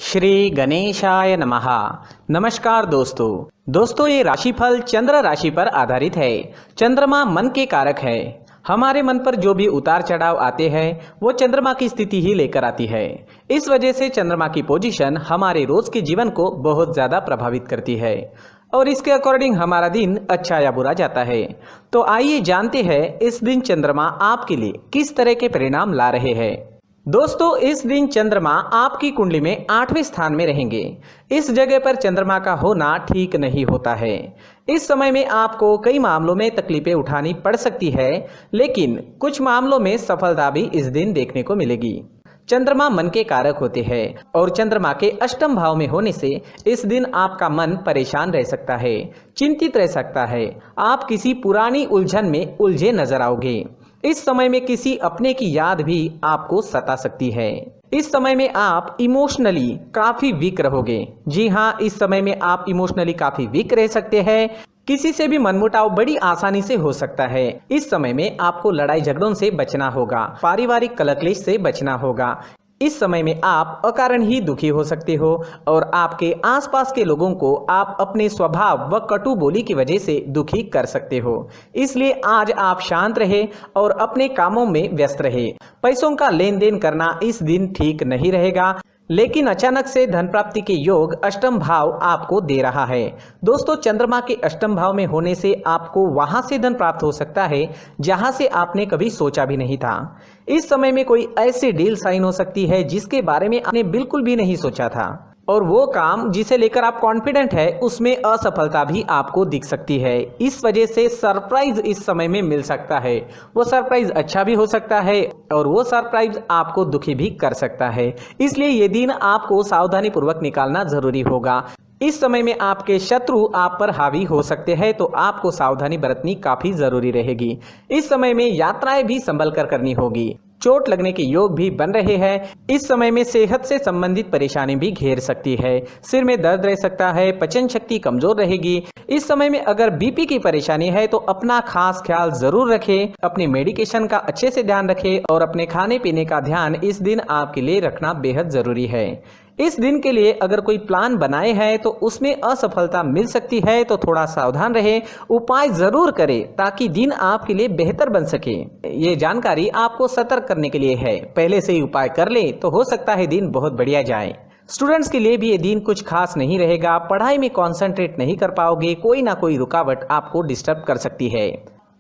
श्री गणेशाय नमः। नमस्कार दोस्तों ये राशिफल चंद्र राशि पर आधारित है। चंद्रमा मन के कारक है। हमारे मन पर जो भी उतार चढ़ाव आते हैं वो चंद्रमा की स्थिति ही लेकर आती है। इस वजह से चंद्रमा की पोजीशन हमारे रोज के जीवन को बहुत ज़्यादा प्रभावित करती है और इसके अकॉर्डिंग हमारा दिन अच्छा या बुरा जाता है। तो आइए जानते हैं इस दिन चंद्रमा आपके लिए किस तरह के परिणाम ला रहे हैं। दोस्तों इस दिन चंद्रमा आपकी कुंडली में 8वें स्थान में रहेंगे। इस जगह पर चंद्रमा का होना ठीक नहीं होता है। इस समय में आपको कई मामलों में तकलीफें उठानी पड़ सकती है, लेकिन कुछ मामलों में सफलता भी इस दिन देखने को मिलेगी। चंद्रमा मन के कारक होते हैं और चंद्रमा के अष्टम भाव में होने से इस दिन आपका मन परेशान रह सकता है, चिंतित रह सकता है। आप किसी पुरानी उलझन में उलझे नजर आओगे। इस समय में किसी अपने की याद भी आपको सता सकती है। इस समय में आप इमोशनली काफी वीक रहोगे। जी हाँ, इस समय में आप इमोशनली काफी वीक रह सकते हैं। किसी से भी मनमुटाव बड़ी आसानी से हो सकता है। इस समय में आपको लड़ाई झगड़ों से बचना होगा, पारिवारिक कलह से बचना होगा। इस समय में आप अकारण ही दुखी हो सकते हो और आपके आसपास के लोगों को आप अपने स्वभाव व कटु बोली की वजह से दुखी कर सकते हो। इसलिए आज आप शांत रहे और अपने कामों में व्यस्त रहे। पैसों का लेन देन करना इस दिन ठीक नहीं रहेगा, लेकिन अचानक से धन प्राप्ति के योग अष्टम भाव आपको दे रहा है। दोस्तों चंद्रमा के अष्टम भाव में होने से आपको वहां से धन प्राप्त हो सकता है जहां से आपने कभी सोचा भी नहीं था। इस समय में कोई ऐसी डील साइन हो सकती है जिसके बारे में आपने बिल्कुल भी नहीं सोचा था और वो काम जिसे लेकर आप कॉन्फिडेंट है उसमें असफलता भी आपको दिख सकती है। इस वजह से सरप्राइज इस समय में मिल सकता है। वो सरप्राइज अच्छा भी हो सकता है और वो सरप्राइज आपको दुखी भी कर सकता है। इसलिए ये दिन आपको सावधानी पूर्वक निकालना जरूरी होगा। इस समय में आपके शत्रु आप पर हावी हो सकते हैं, तो आपको सावधानी बरतनी काफी जरूरी रहेगी। इस समय में यात्राएं भी संभल कर करनी होगी। चोट लगने के योग भी बन रहे हैं। इस समय में सेहत से संबंधित परेशानी भी घेर सकती है। सिर में दर्द रह सकता है, पचन शक्ति कमजोर रहेगी। इस समय में अगर बीपी की परेशानी है तो अपना खास ख्याल जरूर रखें, अपने मेडिकेशन का अच्छे से ध्यान रखें और अपने खाने पीने का ध्यान इस दिन आपके लिए रखना बेहद जरूरी है। इस दिन के लिए अगर कोई प्लान बनाए हैं तो उसमें असफलता मिल सकती है, तो थोड़ा सावधान रहें, उपाय जरूर करें ताकि दिन आपके लिए बेहतर बन सके। ये जानकारी आपको सतर्क करने के लिए है। पहले से ही उपाय कर ले तो हो सकता है दिन बहुत बढ़िया जाए। स्टूडेंट्स के लिए भी ये दिन कुछ खास नहीं रहेगा। पढ़ाई में कॉन्सेंट्रेट नहीं कर पाओगे, कोई ना कोई रुकावट आपको डिस्टर्ब कर सकती है।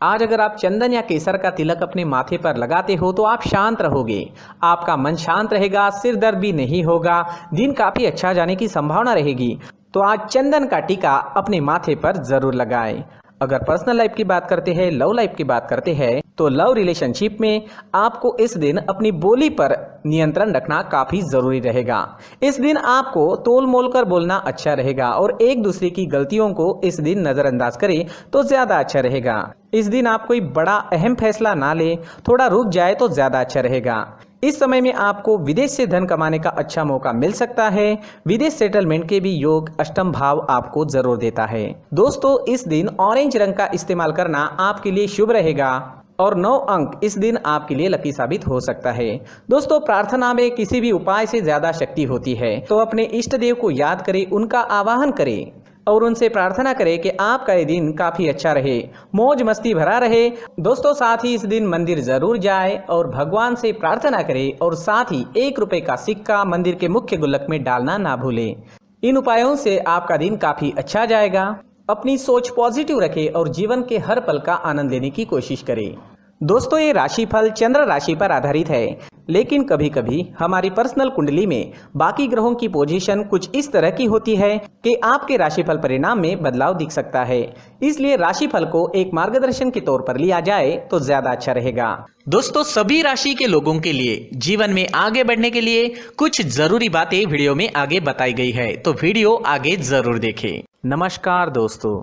आज अगर आप चंदन या केसर का तिलक अपने माथे पर लगाते हो तो आप शांत रहोगे, आपका मन शांत रहेगा, सिर दर्द भी नहीं होगा, दिन काफी अच्छा जाने की संभावना रहेगी। तो आज चंदन का टीका अपने माथे पर जरूर लगाएं। अगर पर्सनल लाइफ की बात करते हैं, लव लाइफ की बात करते हैं, तो लव रिलेशनशिप में आपको इस दिन अपनी बोली पर नियंत्रण रखना काफी जरूरी रहेगा। इस दिन आपको तोल मोल कर बोलना अच्छा रहेगा और एक दूसरे की गलतियों को इस दिन नजरअंदाज करें तो ज्यादा अच्छा रहेगा। इस दिन आप कोई बड़ा अहम फैसला ना ले, थोड़ा रुक जाए तो ज्यादा अच्छा रहेगा। इस समय में आपको विदेश से धन कमाने का अच्छा मौका मिल सकता है। विदेश सेटलमेंट के भी योग अष्टम भाव आपको जरूर देता है। दोस्तों इस दिन ऑरेंज रंग का इस्तेमाल करना आपके लिए शुभ रहेगा और 9 अंक इस दिन आपके लिए लकी साबित हो सकता है। दोस्तों प्रार्थना में किसी भी उपाय से ज्यादा शक्ति होती है, तो अपने इष्ट देव को याद करें, उनका आवाहन करें और उनसे प्रार्थना करें कि आपका ये दिन काफी अच्छा रहे, मौज मस्ती भरा रहे। दोस्तों साथ ही इस दिन मंदिर जरूर जाए और भगवान से प्रार्थना करें और साथ ही 1 रुपए का सिक्का मंदिर के मुख्य गुल्लक में डालना ना भूलें। इन उपायों से आपका दिन काफी अच्छा जाएगा। अपनी सोच पॉजिटिव रखें और जीवन के हर पल का आनंद लेने की कोशिश करें। दोस्तों ये राशिफल चंद्र राशि पर आधारित है, लेकिन कभी कभी हमारी पर्सनल कुंडली में बाकी ग्रहों की पोजीशन कुछ इस तरह की होती है कि आपके राशिफल परिणाम में बदलाव दिख सकता है। इसलिए राशिफल को एक मार्गदर्शन के तौर पर लिया जाए तो ज्यादा अच्छा रहेगा। दोस्तों सभी राशि के लोगों के लिए जीवन में आगे बढ़ने के लिए कुछ जरूरी बातें वीडियो में आगे बताई गई है, तो वीडियो आगे जरूर देखें। नमस्कार दोस्तों,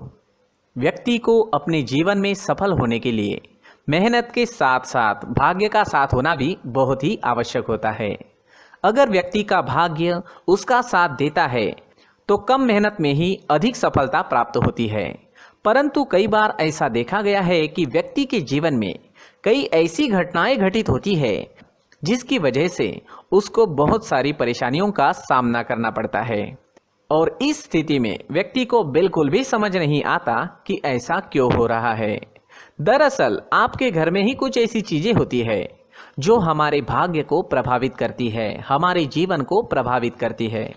व्यक्ति को अपने जीवन में सफल होने के लिए मेहनत के साथ साथ भाग्य का साथ होना भी बहुत ही आवश्यक होता है। अगर व्यक्ति का भाग्य उसका साथ देता है तो कम मेहनत में ही अधिक सफलता प्राप्त होती है, परंतु कई बार ऐसा देखा गया है कि व्यक्ति के जीवन में कई ऐसी घटनाएं घटित होती है जिसकी वजह से उसको बहुत सारी परेशानियों का सामना करना पड़ता है। और इस स्थिति में व्यक्ति को बिल्कुल भी समझ नहीं आता कि ऐसा क्यों हो रहा है। दरअसल आपके घर में ही कुछ ऐसी चीजें होती है जो हमारे भाग्य को प्रभावित करती है, हमारे जीवन को प्रभावित करती है,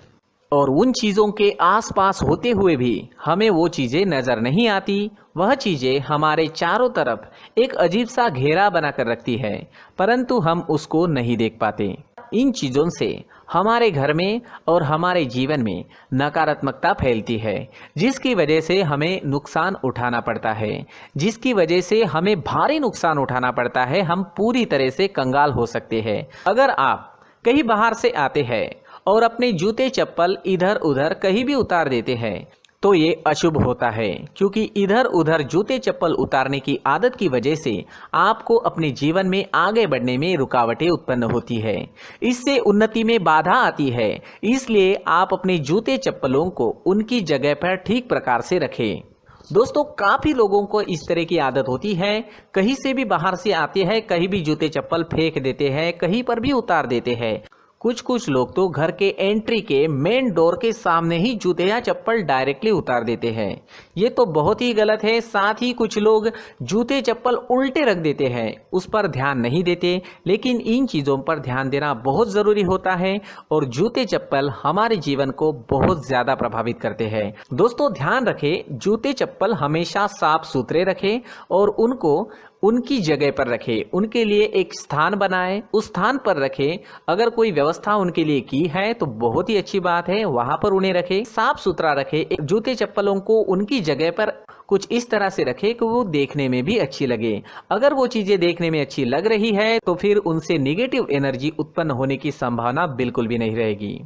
और उन चीज़ों के आसपास होते हुए भी हमें वो चीज़ें नज़र नहीं आती। वह चीज़ें हमारे चारों तरफ एक अजीब सा घेरा बनाकर रखती है, परंतु हम उसको नहीं देख पाते। इन चीज़ों से हमारे घर में और हमारे जीवन में नकारात्मकता फैलती है, जिसकी वजह से हमें नुकसान उठाना पड़ता है, जिसकी वजह से हमें भारी नुकसान उठाना पड़ता है। हम पूरी तरह से कंगाल हो सकते हैं। अगर आप कहीं बाहर से आते हैं और अपने जूते चप्पल इधर उधर कहीं भी उतार देते हैं तो ये अशुभ होता है, क्योंकि इधर उधर जूते चप्पल उतारने की आदत की वजह से आपको अपने जीवन में आगे बढ़ने में रुकावटें उत्पन्न होती है। इससे उन्नति में बाधा आती है। इसलिए आप अपने जूते चप्पलों को उनकी जगह पर ठीक प्रकार से रखें। दोस्तों, काफ़ी लोगों को इस तरह की आदत होती है, कहीं से भी बाहर से आते हैं, कहीं भी जूते चप्पल फेंक देते हैं, कहीं पर भी उतार देते हैं। कुछ लोग तो घर के एंट्री के मेन डोर के सामने ही जूते या चप्पल डायरेक्टली उतार देते हैं। ये तो बहुत ही गलत है। साथ ही कुछ लोग जूते चप्पल उल्टे रख देते हैं, उस पर ध्यान नहीं देते। लेकिन इन चीज़ों पर ध्यान देना बहुत ज़रूरी होता है, और जूते चप्पल हमारे जीवन को बहुत ज़्यादा प्रभावित करते हैं। दोस्तों, ध्यान रखें, जूते चप्पल हमेशा साफ सुथरे रखें और उनको उनकी जगह पर रखें। उनके लिए एक स्थान बनाएं, उस स्थान पर रखें। अगर कोई व्यवस्था उनके लिए की है तो बहुत ही अच्छी बात है, वहां पर उन्हें रखें, साफ सुथरा रखें। जूते चप्पलों को उनकी जगह पर कुछ इस तरह से रखें कि वो देखने में भी अच्छी लगे। अगर वो चीजें देखने में अच्छी लग रही है तो फिर उनसे निगेटिव एनर्जी उत्पन्न होने की संभावना बिल्कुल भी नहीं रहेगी।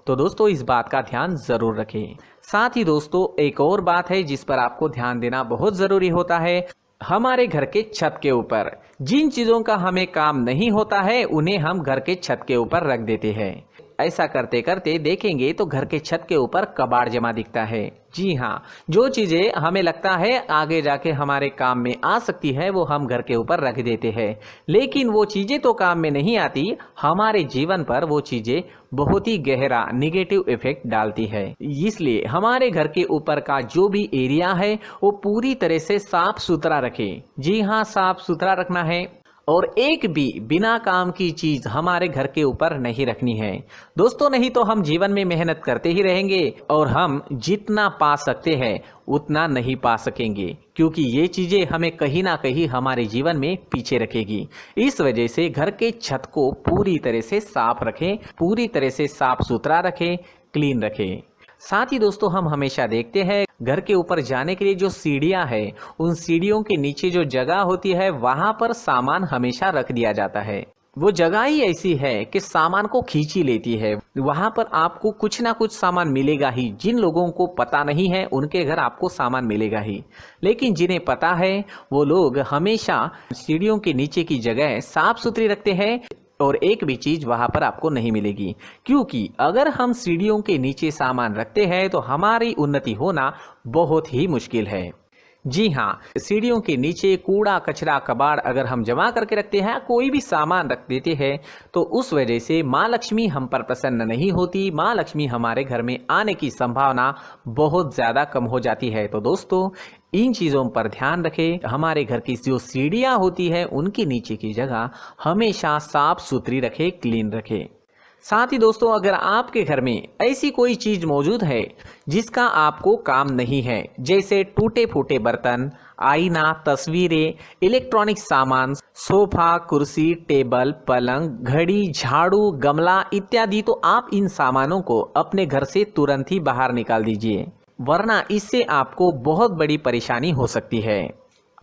तो दोस्तों, इस बात का ध्यान जरूर रखें। साथ ही दोस्तों, एक और बात है जिस पर आपको ध्यान देना बहुत जरूरी होता है। हमारे घर के छत के ऊपर जिन चीज़ों का हमें काम नहीं होता है उन्हें हम घर के छत के ऊपर रख देते हैं। ऐसा करते करते देखेंगे तो घर के छत के ऊपर कबाड़ जमा दिखता है। जी हाँ, जो चीज़ें हमें लगता है आगे जाके हमारे काम में आ सकती है वो हम घर के ऊपर रख देते हैं, लेकिन वो चीज़ें तो काम में नहीं आती। हमारे जीवन पर वो चीज़ें बहुत ही गहरा निगेटिव इफेक्ट डालती है। इसलिए हमारे घर के ऊपर का जो भी एरिया है वो पूरी तरह से साफ सुथरा रखें। जी हाँ, साफ सुथरा रखना है, और एक भी बिना काम की चीज हमारे घर के ऊपर नहीं रखनी है। दोस्तों, नहीं तो हम जीवन में मेहनत करते ही रहेंगे और हम जितना पा सकते हैं उतना नहीं पा सकेंगे, क्योंकि ये चीजें हमें कहीं ना कहीं हमारे जीवन में पीछे रखेगी। इस वजह से घर के छत को पूरी तरह से साफ रखें, पूरी तरह से साफ सुथरा रखें, क्लीन रखें। साथ ही दोस्तों, हम हमेशा देखते हैं घर के ऊपर जाने के लिए जो सीढ़ियां हैं, उन सीढ़ियों के नीचे जो जगह होती है वहां पर सामान हमेशा रख दिया जाता है। वो जगह ही ऐसी है कि सामान को खींची लेती है। वहां पर आपको कुछ ना कुछ सामान मिलेगा ही। जिन लोगों को पता नहीं है उनके घर आपको सामान मिलेगा ही, लेकिन जिन्हें पता है वो लोग हमेशा सीढ़ियों के नीचे की जगह साफ सुथरी रखते हैं और एक भी चीज वहां पर आपको नहीं मिलेगी। क्योंकि अगर हम सीढ़ियों के नीचे सामान रखते हैं तो हमारी उन्नति होना बहुत ही मुश्किल है। जी हाँ, सीढ़ियों के नीचे कूड़ा कचरा कबाड़ अगर हम जमा करके रखते हैं, कोई भी सामान रख देते हैं, तो उस वजह से माँ लक्ष्मी हम पर प्रसन्न नहीं होती। माँ लक्ष्मी हमारे घर में आने की संभावना बहुत ज़्यादा कम हो जाती है। तो दोस्तों, इन चीज़ों पर ध्यान रखें। हमारे घर की जो सीढ़ियाँ होती है उनके नीचे की जगह हमेशा साफ सुथरी रखें, क्लीन रखें। साथ ही दोस्तों, अगर आपके घर में ऐसी कोई चीज मौजूद है जिसका आपको काम नहीं है, जैसे टूटे फूटे बर्तन, आईना, तस्वीरें, इलेक्ट्रॉनिक सामान, सोफा, कुर्सी, टेबल, पलंग, घड़ी, झाड़ू, गमला इत्यादि, तो आप इन सामानों को अपने घर से तुरंत ही बाहर निकाल दीजिए, वरना इससे आपको बहुत बड़ी परेशानी हो सकती है।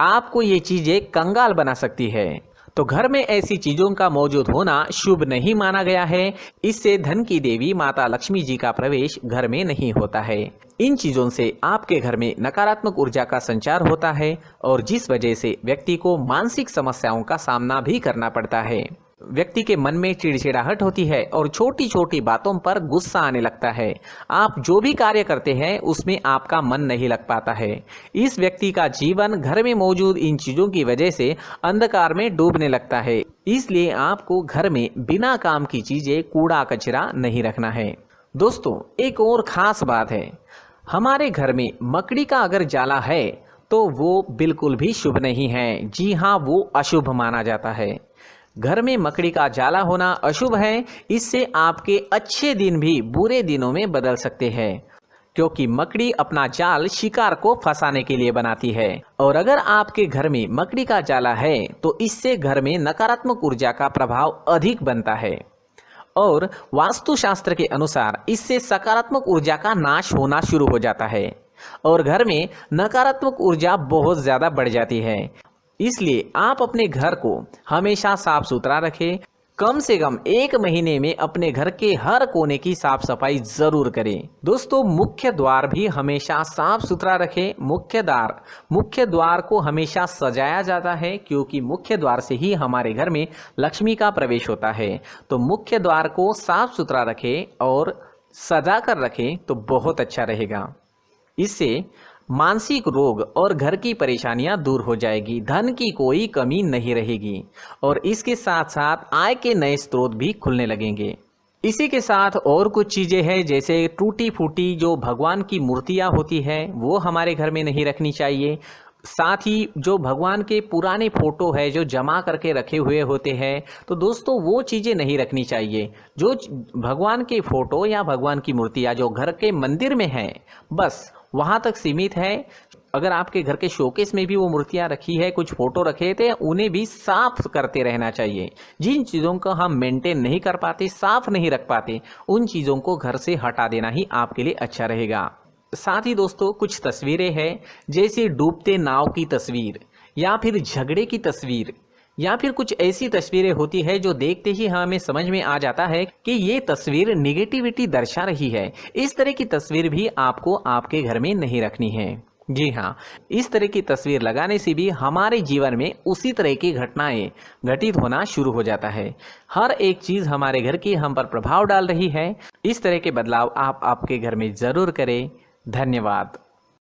आपको ये चीजें कंगाल बना सकती है। तो घर में ऐसी चीजों का मौजूद होना शुभ नहीं माना गया है। इससे धन की देवी माता लक्ष्मी जी का प्रवेश घर में नहीं होता है। इन चीजों से आपके घर में नकारात्मक ऊर्जा का संचार होता है और जिस वजह से व्यक्ति को मानसिक समस्याओं का सामना भी करना पड़ता है। व्यक्ति के मन में चिड़चिड़ाहट होती है और छोटी छोटी बातों पर गुस्सा आने लगता है। आप जो भी कार्य करते हैं उसमें आपका मन नहीं लग पाता है। इस व्यक्ति का जीवन घर में मौजूद इन चीजों की वजह से अंधकार में डूबने लगता है। इसलिए आपको घर में बिना काम की चीज़ें, कूड़ा कचरा नहीं रखना है। दोस्तों, एक और ख़ास बात है, हमारे घर में मकड़ी का अगर जाला है तो वो बिल्कुल भी शुभ नहीं है। जी हाँ, वो अशुभ माना जाता है। घर में मकड़ी का जाला होना अशुभ है। इससे आपके अच्छे दिन भी बुरे दिनों में बदल सकते हैं, क्योंकि मकड़ी अपना जाल शिकार को फंसाने के लिए बनाती है। और अगर आपके घर में मकड़ी का जाला है तो इससे घर में नकारात्मक ऊर्जा का प्रभाव अधिक बनता है और वास्तुशास्त्र के अनुसार इससे सकारात्मक ऊर्जा का नाश होना शुरू हो जाता है और घर में नकारात्मक ऊर्जा बहुत ज़्यादा बढ़ जाती है। इसलिए आप अपने घर को हमेशा साफ सुथरा रखें। कम से कम 1 महीने में अपने घर के हर कोने की साफ सफाई जरूर करें। दोस्तों, मुख्य द्वार भी हमेशा साफ सुथरा रखें। मुख्य द्वार को हमेशा सजाया जाता है, क्योंकि मुख्य द्वार से ही हमारे घर में लक्ष्मी का प्रवेश होता है। तो मुख्य द्वार को साफ सुथरा रखें और सजा कर रखें तो बहुत अच्छा रहेगा। इससे मानसिक रोग और घर की परेशानियां दूर हो जाएगी, धन की कोई कमी नहीं रहेगी और इसके साथ साथ आय के नए स्रोत भी खुलने लगेंगे। इसी के साथ और कुछ चीज़ें हैं, जैसे टूटी फूटी जो भगवान की मूर्तियां होती है वो हमारे घर में नहीं रखनी चाहिए। साथ ही जो भगवान के पुराने फोटो है जो जमा करके रखे हुए होते हैं, तो दोस्तों वो चीज़ें नहीं रखनी चाहिए। जो भगवान के फोटो या भगवान की मूर्तियाँ जो घर के मंदिर में हैं, बस वहाँ तक सीमित है। अगर आपके घर के शोकेस में भी वो मूर्तियाँ रखी है, कुछ फोटो रखे थे, उन्हें भी साफ करते रहना चाहिए। जिन चीज़ों को हम मेंटेन नहीं कर पाते, साफ नहीं रख पाते, उन चीज़ों को घर से हटा देना ही आपके लिए अच्छा रहेगा। साथ ही दोस्तों, कुछ तस्वीरें हैं, जैसे डूबते नाव की तस्वीर या फिर झगड़े की तस्वीर या फिर कुछ ऐसी तस्वीरें होती है जो देखते ही हमें समझ में आ जाता है कि ये तस्वीर निगेटिविटी दर्शा रही है। इस तरह की तस्वीर भी आपको आपके घर में नहीं रखनी है। जी हाँ, इस तरह की तस्वीर लगाने से भी हमारे जीवन में उसी तरह की घटनाएं घटित होना शुरू हो जाता है। हर एक चीज़ हमारे घर की हम पर प्रभाव डाल रही है। इस तरह के बदलाव आप आपके घर में ज़रूर करें। धन्यवाद।